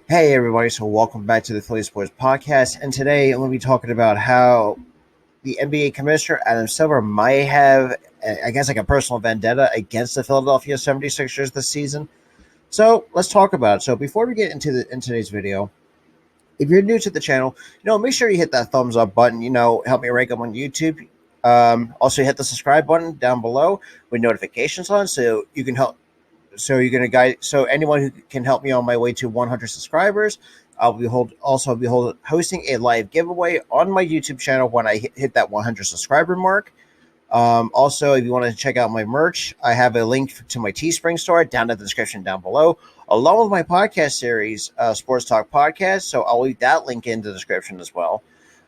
Hey everybody, so welcome back to the Philly Sports Podcast. And today I'm going to be talking about how the NBA Commissioner, Adam Silver, might have, I guess, like a personal vendetta against the Philadelphia 76ers this season. So let's talk about it. So before we get in today's video, if you're new to the channel, make sure you hit that thumbs up button, help me rank up on YouTube. Also hit the subscribe button down below with notifications on so you can help so you're gonna guide so anyone who can help me on my way to 100 subscribers. I'll be hosting a live giveaway on my YouTube channel when I hit that 100 subscriber mark. Also, if you want to check out my merch, I have a link to my Teespring store down in the description down below, along with my podcast series, Sports Talk Podcast. So I'll leave that link in the description as well.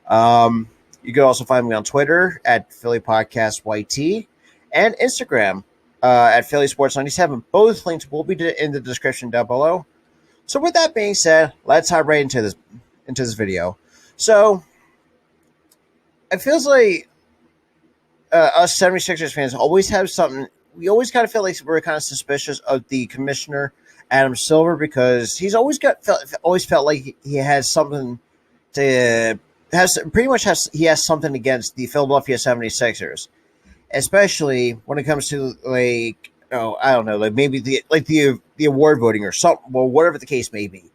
You can also find me on Twitter at Philly Podcast YT and Instagram at Philly Sports 97. Both links will be in the description down below. So with that being said, let's hop right into this video. So it feels like us 76ers fans always have something. We always kind of feel like we're kind of suspicious of the commissioner, Adam Silver, because he's always felt like he has something to he has something against the Philadelphia 76ers, especially when it comes to I don't know, like maybe the award voting or something, well, whatever the case may be.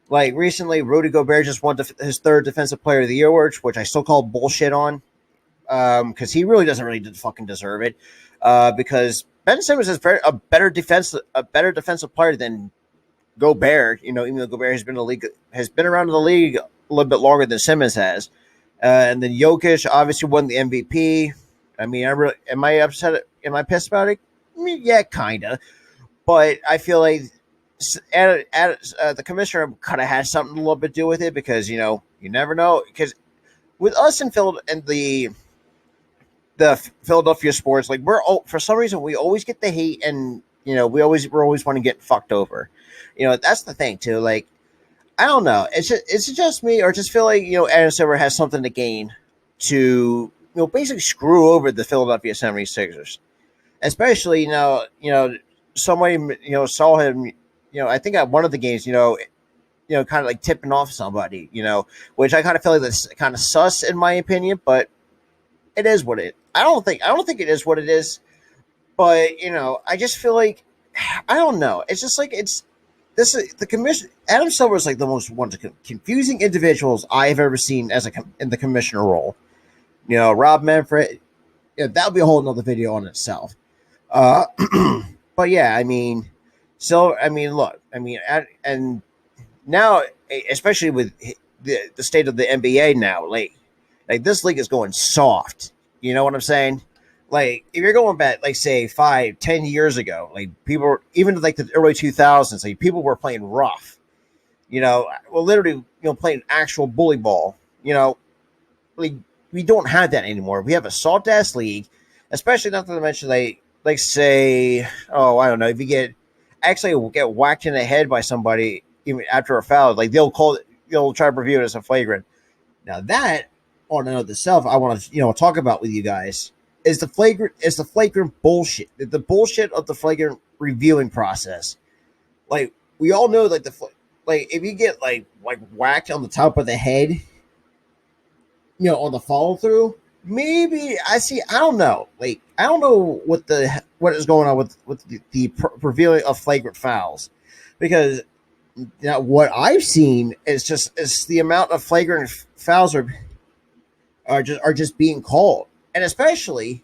Like recently, Rudy Gobert just won his third Defensive Player of the Year award, which I still call bullshit on, because he really doesn't really fucking deserve it. Because Ben Simmons is a better defensive player than Gobert. Even though Gobert has been around the league a little bit longer than Simmons has. And then Jokic obviously won the MVP. I mean, am I upset? Am I pissed about it? I mean, yeah, kinda. But I feel like the commissioner kind of has something a little bit to do with it because you never know. Because with us in Phil and the Philadelphia sports, like for some reason we always get the hate, and we're always want to get fucked over. That's the thing too. Like, I don't know. Is it just me, or just feel like Adam Silver has something to gain to basically screw over the Philadelphia 76ers, especially somebody saw him. I think at one of the games, kind of like tipping off somebody, which I kind of feel like that's kind of sus in my opinion, but it is what it. I don't think it is what it is, but I just feel like I don't know. It's just like this is the commission. Adam Silver is like the most one of the confusing individuals I have ever seen in the commissioner role. Rob Manfred. That'll be a whole nother video on itself. Uh, but yeah, I mean, look, and now, especially with the state of the NBA now, like this league is going soft. You know what I'm saying? Like, if you're going back, like, say 5, 10 years ago, like people, even like the early 2000s, like people were playing rough. Well, literally, playing actual bully ball. Like, we don't have that anymore. We have a soft ass league, especially not to mention like say, oh, I don't know, if you get whacked in the head by somebody even after a foul, like they'll try to review it as a flagrant. Now that on another self, I want to talk about with you guys is the flagrant bullshit, the bullshit of the flagrant reviewing process. Like, we all know, like like if you get like whacked on the top of the head, on the follow through, maybe I don't know. Like, I don't know what is going on with the reviewing of flagrant fouls, because now what I've seen is the amount of flagrant fouls are just being called, and especially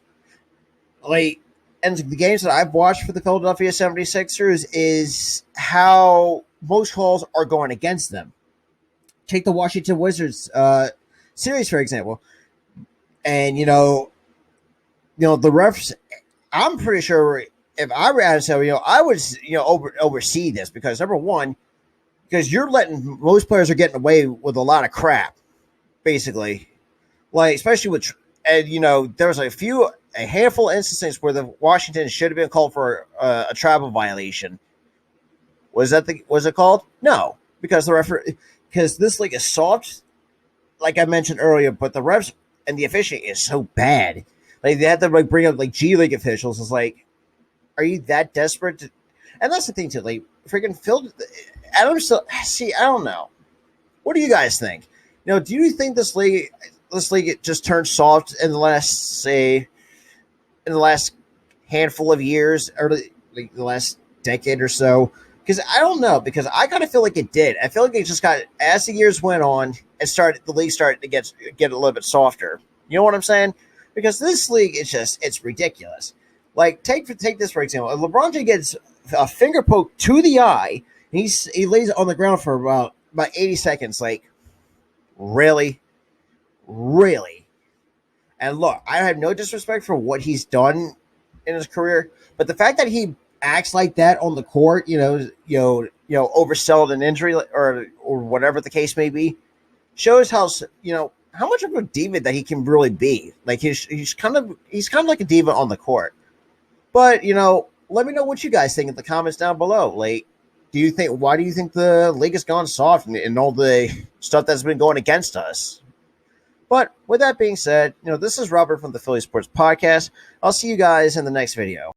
like, and the games that I've watched for the Philadelphia 76ers is how most calls are going against them. Take the Washington Wizards series, for example. And the refs, I'm pretty sure if I were at it, I would oversee this, because number one, because you're letting most players are getting away with a lot of crap, basically. Like, especially with, and there was a handful of instances where the Washington should have been called for a travel violation. Was it called? No, because because this league is soft, like I mentioned earlier, but the refs and the officiating is so bad. Like, they had to bring up like G League officials. It's like, are you that desperate? And that's the thing too. Like, freaking Phil Adams. See, I don't know. What do you guys think? Do you think this league just turned soft in the last, say, in the last handful of years, or the last decade or so? Because I don't know. Because I kind of feel like it did. I feel like it just got, as the years went on, the league started to get a little bit softer. You know what I'm saying? Because this league is it's ridiculous. Like take this for example. If LeBron James gets a finger poke to the eye, and he lays on the ground for about 80 seconds. Like, really, really. And look, I have no disrespect for what he's done in his career, but the fact that he acts like that on the court, overselled an injury or whatever the case may be, shows how much of a diva that he can really be. Like he's kind of like a diva on the court. But let me know what you guys think in the comments down below. Like, why do you think the league has gone soft and all the stuff that's been going against us? But with that being said, this is Robert from the Philly Sports Podcast. I'll see you guys in the next video.